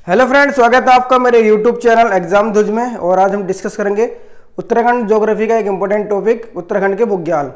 Hello friends, स्वागत है आपका मेरे यूट्यूब चैनल एग्जाम धुज में। और आज हम डिस्कस करेंगे उत्तराखंड ज्योग्राफी का एक इम्पोर्टेंट टॉपिक, उत्तराखंड के बुग्याल।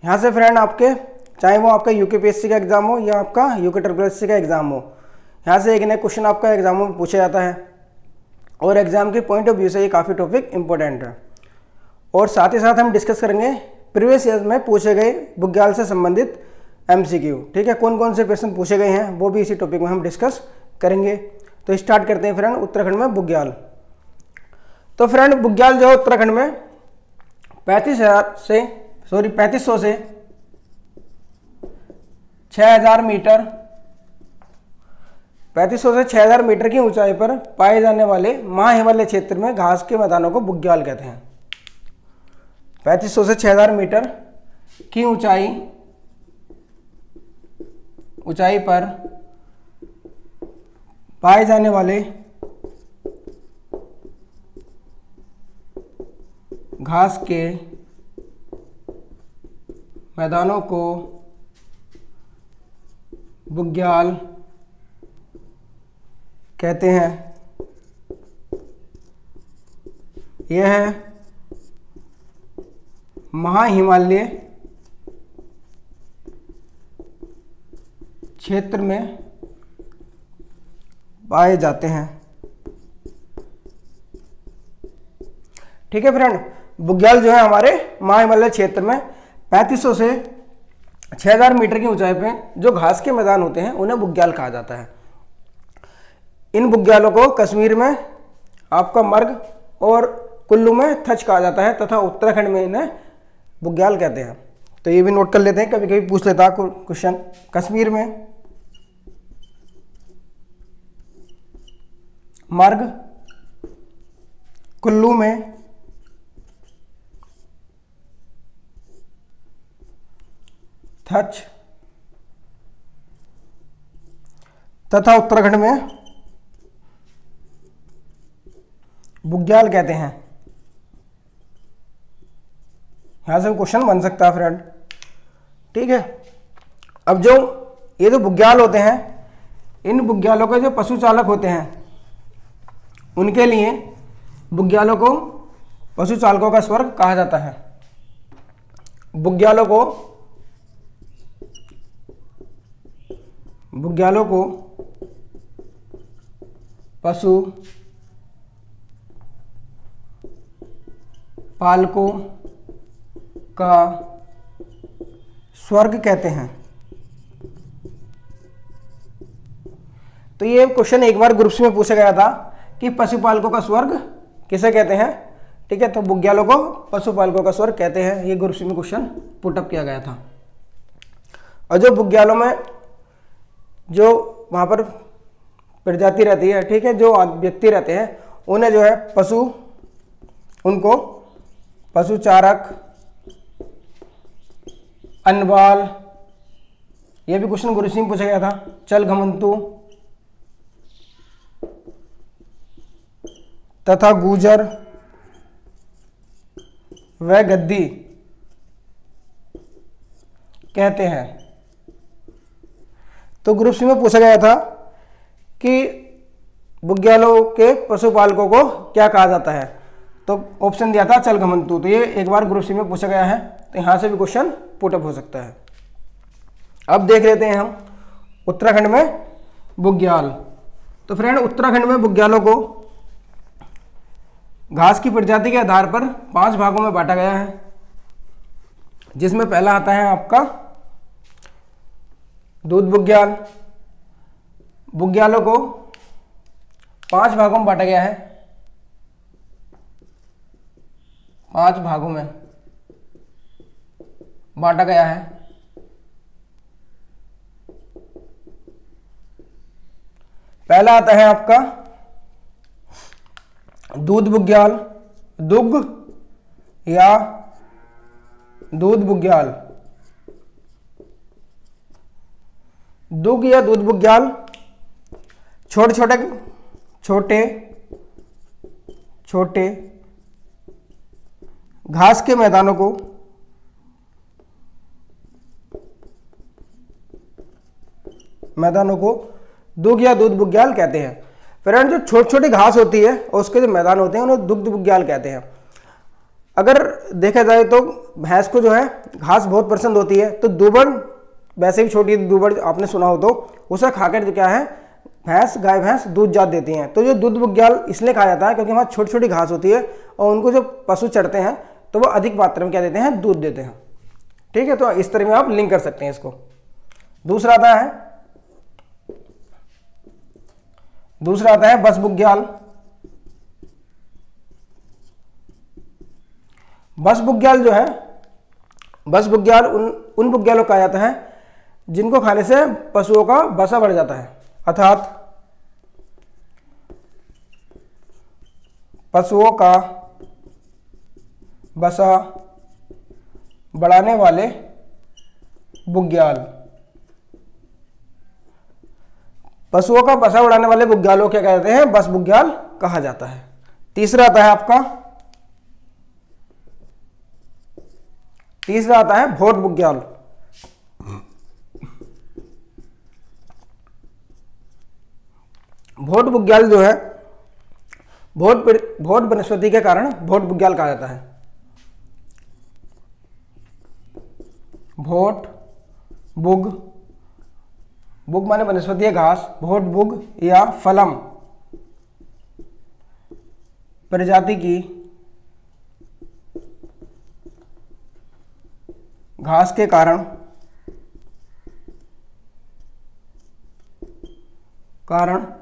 यहाँ से फ्रेंड आपके चाहे वो आपका यूकेपीएससी का एग्जाम हो या आपका यूके का एग्जाम हो, यहाँ से एक नया क्वेश्चन आपका एग्जामों में पूछा जाता है और एग्जाम के पॉइंट ऑफ व्यू से ये काफ़ी टॉपिक इंपॉर्टेंट है। और साथ ही साथ हम डिस्कस करेंगे प्रीवियस ईयर में पूछे गए बुग्याल से संबंधित MCQ। ठीक है, कौन कौन से क्वेश्चन पूछे गए हैं वो भी इसी टॉपिक में हम डिस्कस करेंगे। तो स्टार्ट करते हैं फ्रेंड उत्तराखंड में बुग्याल। तो फ्रेंड बुग्याल जो है उत्तराखंड में 3500 से 6000 मीटर 3500 से 6000 मीटर की ऊंचाई पर पाए जाने वाले महाहिमालय क्षेत्र में घास के मैदानों को बुग्याल कहते हैं। 3500 से 6000 मीटर की ऊंचाई पर पाए जाने वाले घास के मैदानों को बुग्याल कहते हैं। यह महाहिमालय क्षेत्र में पाए जाते हैं। ठीक है फ्रेंड, बुग्याल जो है हमारे महाहिमालय क्षेत्र में 3500 से 6000 मीटर की ऊंचाई पे जो घास के मैदान होते हैं उन्हें बुग्याल कहा जाता है। इन बुग्यालों को कश्मीर में आपका मर्ग और कुल्लू में थच कहा जाता है तथा उत्तराखंड में इन्हें बुग्याल कहते हैं। तो ये भी नोट कर लेते हैं, कभी कभी पूछ लेता है क्वेश्चन। कश्मीर में मर्ग, कुल्लू में थच तथा उत्तराखंड में बुग्याल कहते हैं। यहां से क्वेश्चन बन सकता है फ्रेंड। ठीक है, अब जो ये जो बुग्याल होते हैं, इन बुग्यालों के जो पशु चालक होते हैं उनके लिए बुग्यालों को पशु चालकों का स्वर्ग कहा जाता है। बुग्यालों को पशु पालकों का स्वर्ग कहते हैं। तो ये क्वेश्चन एक बार ग्रुप्स में पूछा गया था कि पशुपालकों का स्वर्ग किसे कहते हैं। ठीक है, तो बुग्यालों को पशुपालकों का स्वर्ग कहते हैं। ये ग्रुप्स में क्वेश्चन पुटअप किया गया था। और जो बुग्यालों में जो वहाँ पर प्रजाति रहती है, ठीक है, जो व्यक्ति रहते हैं उन्हें जो है उनको पशुचारक, अनवाल, ये भी क्वेश्चन ग्रुप्स में पूछा गया था, चल घमंतु तथा गुजर व गद्दी कहते हैं। तो ग्रुप सी में पूछा गया था कि बुग्यालों के पशुपालकों को क्या कहा जाता है, तो ऑप्शन दिया था चल घमंतु। तो ये एक बार ग्रुप सी में पूछा गया है, तो यहां से भी क्वेश्चन पुटअप हो सकता है। अब देख लेते हैं हम उत्तराखंड में बुग्याल। तो फ्रेंड उत्तराखंड में बुग्यालों को घास की प्रजाति के आधार पर 5 भागों में बांटा गया है, जिसमें पहला आता है आपका दूध बुग्याल। बुग्यालों को 5 भागों में बांटा गया है, 5 भागों में बांटा गया है। पहला आता है आपका दूध बुग्याल, दुग्ध या दूध बुग्याल। दुग्ध या दूध बुग्याल छोटे घास के मैदानों को मैदानों को दुग या दूध बुग्याल कहते हैं। फ्रेंड जो छोटी छोटी घास होती है और उसके जो मैदान होते हैं उन्हें दुग्ध बुग्याल कहते हैं। अगर देखा जाए तो भैंस को जो है घास बहुत पसंद होती है, तो दूबड़ वैसे भी छोटी दूबड़ आपने सुना हो तो उसे खाकर क्या है गाय भैंस दूध जात देती हैं। तो जो दूध बुग्याल इसलिए कहा जाता है क्योंकि वहाँ छोटी छोटी घास होती है और उनको जो पशु चढ़ते हैं तो वो अधिक मात्रा में क्या देते हैं, दूध देते हैं। ठीक है, तो इस तरह में आप लिंक कर सकते हैं इसको। दूसरा आता है बस बुग्याल। बस बुग्याल जो है, बस बुग्याल उन बुग्यालों को कहा जाता है जिनको खाने से पशुओं का वसा बढ़ जाता है, अर्थात पशुओं का वसा बढ़ाने वाले बुग्याल। पशुओं का वसा बढ़ाने वाले बुग्यालों क्या कहते हैं, बस बुग्याल कहा जाता है। तीसरा आता है भोट बुग्याल। भोट बुग्याल जो है भोट वनस्पति के कारण भोट बुग्याल कहा जाता है। भोट बुग माने वनस्पति घास, भोट बुग या फलम प्रजाति की घास के कारण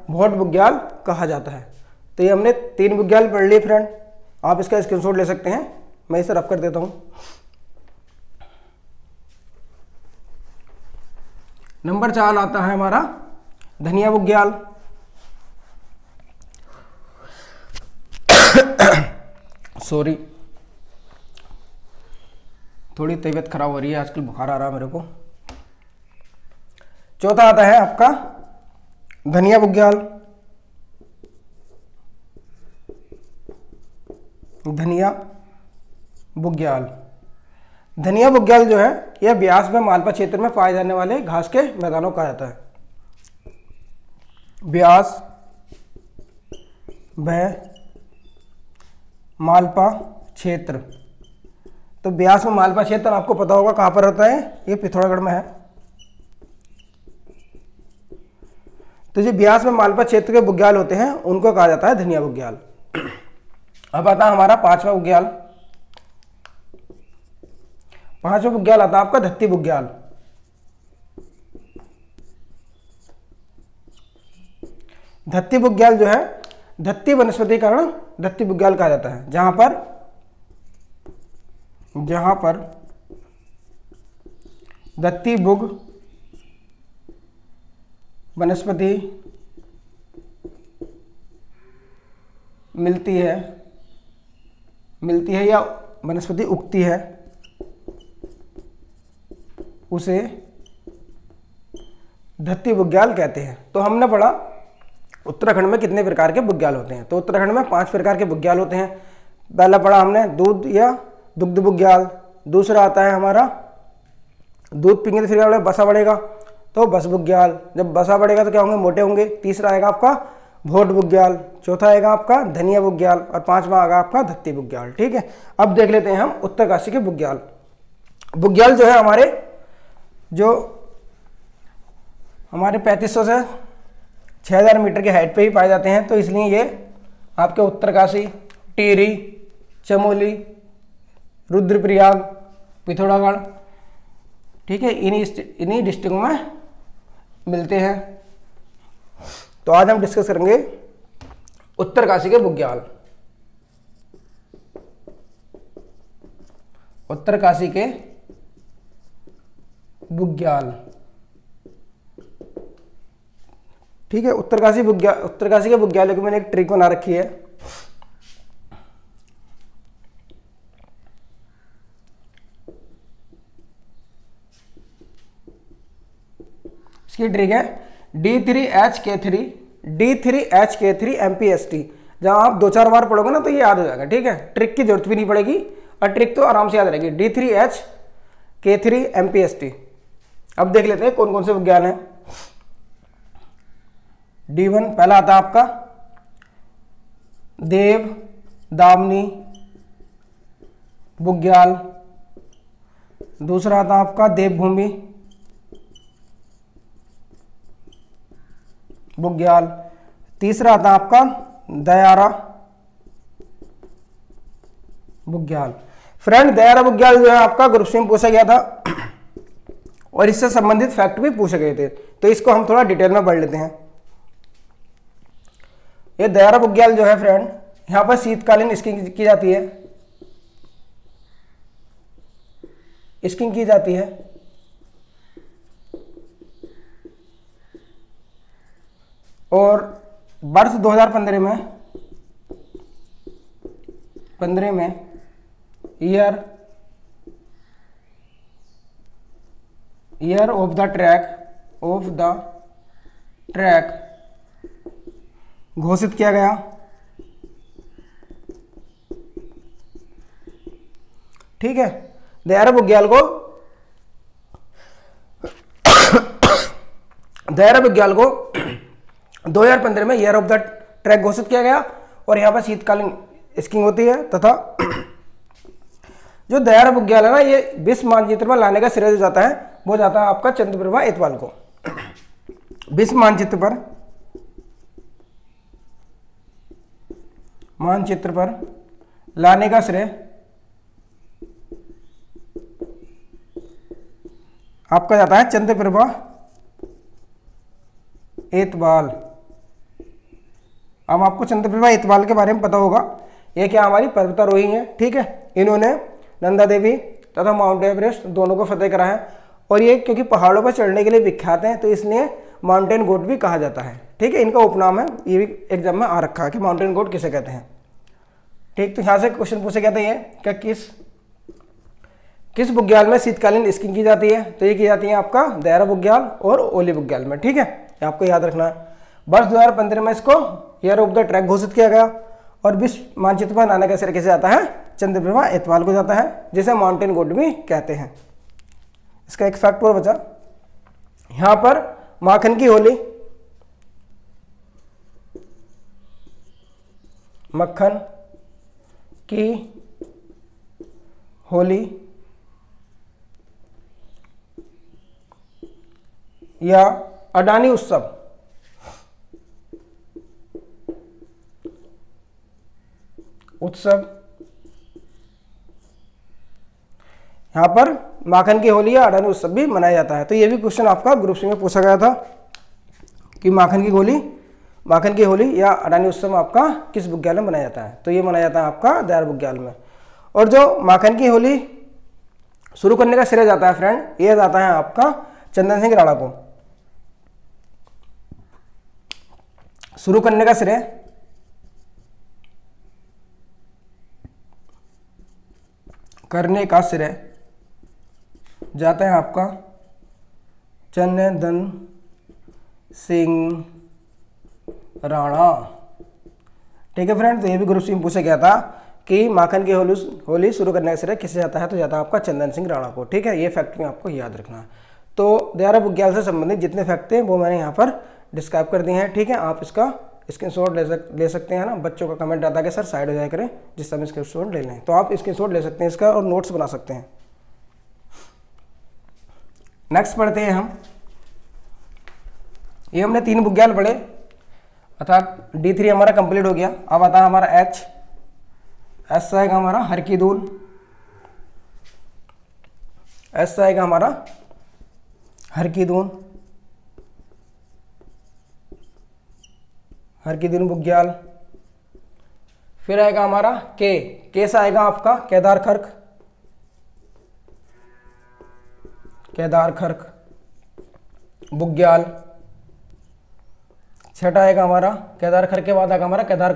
भोट बुग्याल कहा जाता है। तो ये हमने 3 बुग्याल पढ़ लिए फ्रेंड, आप इसका स्क्रीनशॉट ले सकते हैं, मैं इसे रफ कर देता हूं। नंबर 4 आता है हमारा धनिया बुग्याल। सॉरी, थोड़ी तबीयत खराब हो रही है आजकल, बुखार आ रहा है मेरे को। चौथा आता है आपका धनिया बुग्याल। धनिया बुग्याल जो है यह ब्यास में मालपा क्षेत्र में पाए जाने वाले घास के मैदानों का जाता है। ब्यास व मालपा क्षेत्र, तो ब्यास में मालपा क्षेत्र आपको पता होगा कहां पर होता है, ये पिथौरागढ़ में है। तो जो ब्यास में मालपा क्षेत्र के बुग्याल होते हैं उनको कहा जाता है धनिया बुग्याल। अब आता है हमारा 5वां बुग्याल। 5वां बुग्याल आता है आपका धत्ती बुग्याल। धत्ती बुग्याल जो है धत्ती वनस्पति के कारण धत्ती बुग्याल कहा जाता है, जहां पर धत्ती बुग वनस्पति मिलती है या वनस्पति उगती है उसे धत्ती बुग्याल कहते हैं। तो हमने पढ़ा उत्तराखंड में कितने प्रकार के बुग्याल होते हैं। तो उत्तराखंड में 5 प्रकार के बुग्याल होते हैं। पहला पढ़ा हमने दूध या दुग्ध बुग्याल। दूसरा आता है हमारा दूध पीएंगे तो फिर बसा बढ़ेगा, तो बस बुग्याल। जब बसा बढ़ेगा तो क्या होंगे, मोटे होंगे। तीसरा आएगा आपका भोट बुग्याल। चौथा आएगा आपका धनिया बुग्याल और 5वां आएगा आपका धत्ती बुग्याल। ठीक है, अब देख लेते हैं हम उत्तरकाशी के बुग्याल। बुग्याल जो है हमारे 3500 से 6000 मीटर की हाइट पे ही पाए जाते हैं। तो इसलिए ये आपके उत्तरकाशी, टिहरी, चमोली, रुद्रप्रयाग, पिथौरागढ़, ठीक है, इन्हीं डिस्ट्रिक्टों में मिलते हैं। तो आज हम डिस्कस करेंगे उत्तरकाशी के बुग्याल। उत्तरकाशी के बुग्याल, ठीक है। उत्तरकाशी के बुग्यालों की मैंने एक ट्रिक बना रखी है। इसकी ट्रिक है D3HK3 MPST। जहां आप 2-4 बार पढ़ोगे ना तो ये याद हो जाएगा। ठीक है, ट्रिक की जरूरत भी नहीं पड़ेगी और ट्रिक तो आराम से याद रहेगी। D3HK3 MPST। अब देख लेते हैं कौन कौन से बुग्याल हैं। D1 पहला आता है आपका देव दामनी बुग्याल। दूसरा आता आपका देवभूमि बुग्याल। तीसरा आता आपका दयारा बुग्याल। फ्रेंड दयारा बुग्याल जो है आपका ग्रुप सी में पूछा गया था और इससे संबंधित फैक्ट भी पूछे गए थे, तो इसको हम थोड़ा डिटेल में पढ़ लेते हैं। ये दयारा बुग्याल जो है फ्रेंड, यहां पर शीतकालीन स्कीइंग की जाती है, स्कीइंग की जाती है। और वर्ष 2015 में ईयर ऑफ द ट्रैक घोषित किया गया। ठीक है, दयारा बुग्याल को 2015 में ईयर ऑफ द ट्रैक घोषित किया गया और यहाँ पर शीतकालीन स्कीइंग होती है। तथा जो दयारा बुग्याल है ना, ये विश्व मानचित्र में लाने का श्रेय जो जाता है वो जाता है आपका चंद्रप्रभा एतवाल को। विश्व मानचित्र पर लाने का श्रेय आपका जाता है चंद्रप्रभा एतवाल। अब आपको चंद्रप्रभा एतवाल के बारे में पता होगा, ये क्या हमारी पर्वतारोही है। ठीक है, इन्होंने नंदा देवी तथा माउंट एवरेस्ट दोनों को फतेह करा है और ये क्योंकि पहाड़ों पर चढ़ने के लिए विख्यात हैं तो इसलिए माउंटेन गोट भी कहा जाता है। ठीक है, इनका उपनाम है, ये भी एग्जाम में आ रखा है कि माउंटेन गोट किसे कहते हैं। ठीक, तो यहाँ से क्वेश्चन पूछा गया था ये क्या किस बुग्याल में शीतकालीन स्कीइंग की जाती है, तो ये की जाती है आपका दयारा बुग्याल और ओली बुग्याल में। ठीक है, ये आपको याद रखना है। वर्ष 2015 में इसको ईयर ऑफ द ट्रैक घोषित किया गया और विश्व मानचित्र पर लाने का श्रेय किसे जाता है, चंद्रप्रभा एतवाल को जाता है, जिसे माउंटेन गोट भी कहते हैं। इसका एक फैक्ट और बचा, यहां पर माखन की होली, मक्खन की होली या अडानी उत्सव यहां पर माखन की होली या अडानी उत्सव भी मनाया जाता है। तो ये भी क्वेश्चन आपका ग्रुप सी में पूछा गया था कि माखन की होली या अडानी उत्सव आपका किस बुग्याल में मनाया जाता है, तो ये मनाया जाता है आपका दयारा बुग्याल में। और जो माखन की होली शुरू करने का श्रेय जाता है फ्रेंड, ये जाता है आपका चंदन सिंह राणा को। शुरू करने का श्रेय जाता है आपका चंदन सिंह राणा। ठीक है फ्रेंड, तो ये भी ग्रुप सी में पूछा गया था कि माखन की होली शुरू करने का श्रेय किसे जाता है, तो जाता है आपका चंदन सिंह राणा को। ठीक है, ये फैक्ट में आपको याद रखना है। तो दयारा बुग्याल से संबंधित जितने फैक्ट थे वो मैंने यहाँ पर डिस्क्राइब कर दिए हैं। ठीक है, आप इसका स्क्रीनशॉट ले सकते हैं ना। बच्चों का कमेंट आता है कि सर साइड हो जाया करें जिस समय स्क्रीनशॉट ले लें, तो आप स्क्रीनशॉट ले सकते हैं इसका और नोट्स बना सकते हैं। नेक्स्ट पढ़ते हैं हम, ये हमने 3 बुग्याल पढ़े अर्थात D3 हमारा कंप्लीट हो गया। अब आता है हमारा एच आएगा हमारा हरकीदूल, एस आएगा हमारा हरकीदून बुग्याल। फिर आएगा हमारा के से आएगा आपका केदार खर्क बुग्याल। छठा आएगा हमारा केदार खर्क के बाद आएगा हमारा केदार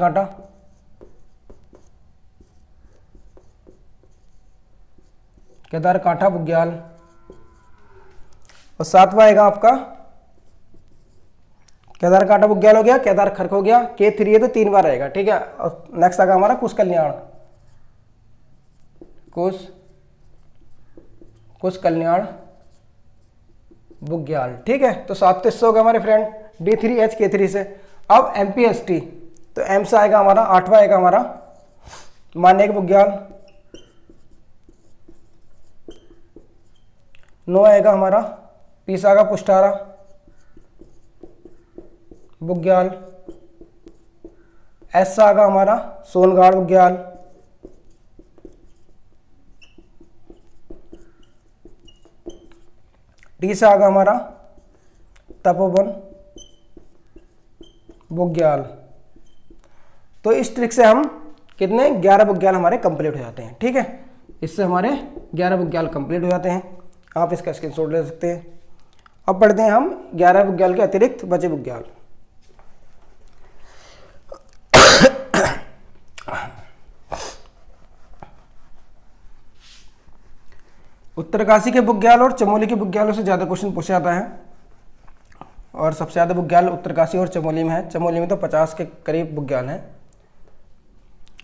कांठा बुग्याल। और 7वां आएगा आपका केदार कांठा बुग्याल हो गया, केदार खर्क हो गया, K3 है तो 3 बार आएगा। ठीक है, और नेक्स्ट आएगा हमारा कुश कल्याण बुग्याल। ठीक है, तो 7 तो इससे हो गया हमारे फ्रेंड D3H K3 से। अब तो एम से आएगा हमारा 8वां आएगा हमारा मान्यक बुग्याल, 9 आएगा हमारा पी से आएगा पुष्टारा बुग्याल, एस से आएगा हमारा सोनगाड़ बुग्याल, टी से आएगा हमारा तपोवन बुग्याल। तो इस ट्रिक से हम कितने 11 बुग्याल हमारे कंप्लीट हो जाते हैं। ठीक है, इससे हमारे 11 बुग्याल कंप्लीट हो जाते हैं। आप इसका स्क्रीनशॉट ले सकते हैं। अब पढ़ते हैं हम 11 बुग्याल के अतिरिक्त बचे बुग्याल। उत्तरकाशी के बुग्याल और चमोली के बुग्यालों से ज़्यादा क्वेश्चन पूछा जाता है, और सबसे ज़्यादा बुग्याल उत्तरकाशी और चमोली में है। चमोली में तो 50 के करीब बुग्याल हैं।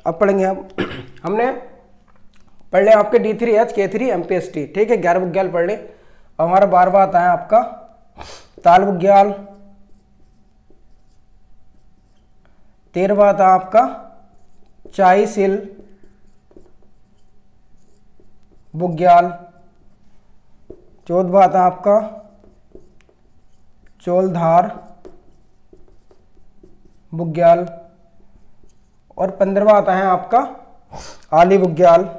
अब पढ़ेंगे हम हमने पढ़ लें आपके D3H K3 MPST। ठीक है, 11 बुग्याल पढ़ ले। अब हमारा 12वां आता है आपका ताल बुग्याल, 13वां आता है आपका चाई सिल बुग्याल, 14वां आता है आपका चोलधार बुग्याल, और 15वां आता है आपका आली बुग्याल।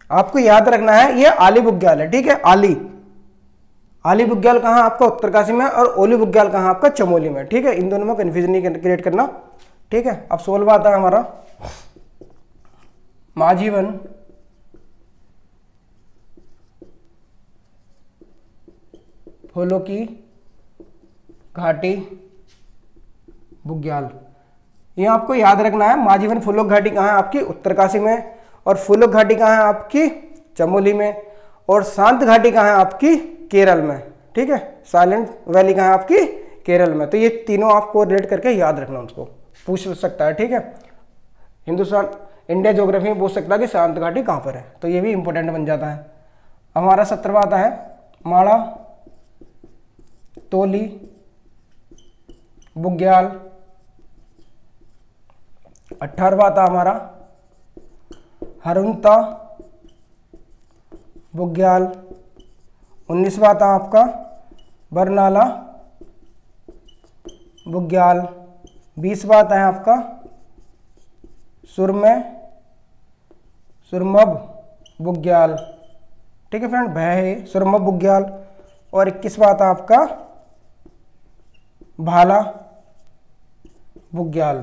आपको याद रखना है ये आली बुग्याल है। ठीक है, आली बुग्याल कहाँ आपका उत्तरकाशी में, और ओली बुग्याल कहाँ आपका चमोली में। ठीक है, इन दोनों में कंफ्यूजन नहीं क्रिएट करना। ठीक है, अब 16वां आता है हमारा माझीवन फूलों की घाटी बुग्याल। ये आपको याद रखना है, माझीवन फूलों घाटी कहाँ है आपकी उत्तरकाशी में, और फूलों घाटी कहाँ है आपकी चमोली में, और शांत घाटी कहाँ है आपकी केरल में। ठीक है, साइलेंट वैली कहाँ है आपकी केरल में। तो ये तीनों आपको रिलेट करके याद रखना, उसको पूछ सकता है। ठीक है, हिंदुस्तान इंडिया ज्योग्राफी में पूछ सकता है कि शांत घाटी कहाँ पर है, तो ये भी इंपॉर्टेंट बन जाता है। हमारा 17वां आता है माड़ा तोली बुग्याल, 18वां आता हमारा हरुंता बुग्याल, 19वां आता आपका बरनाला बुग्याल, 20वां आता है आपका सुरमब बुग्याल। ठीक है फ्रेंड, भय सुरमब बुग्याल, और 21वां आता आपका भाला बुग्याल।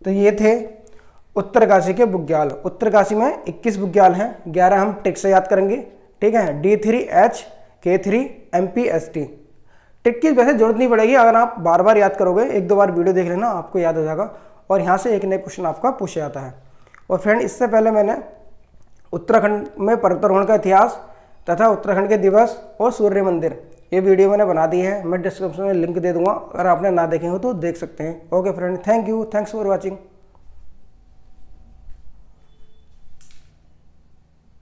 तो ये थे उत्तरकाशी के बुग्याल। उत्तरकाशी में 21 बुग्याल हैं, 11 हम ट्रिक से याद करेंगे। ठीक है, D3H K3 MPST। ट्रिक की वैसे जरूरत नहीं पड़ेगी, अगर आप बार बार याद करोगे, 1-2 बार वीडियो देख लेना, आपको याद हो जाएगा, और यहाँ से एक नए क्वेश्चन आपका पूछा जाता है। और फ्रेंड, इससे पहले मैंने उत्तराखंड में पर्वतारोहण का इतिहास तथा उत्तराखंड के दिवस और सूर्य मंदिर, ये वीडियो मैंने बना दी है। मैं डिस्क्रिप्शन में लिंक दे दूंगा, अगर आपने ना देखे हो तो देख सकते हैं। Okay friend, thank you, thanks for watching.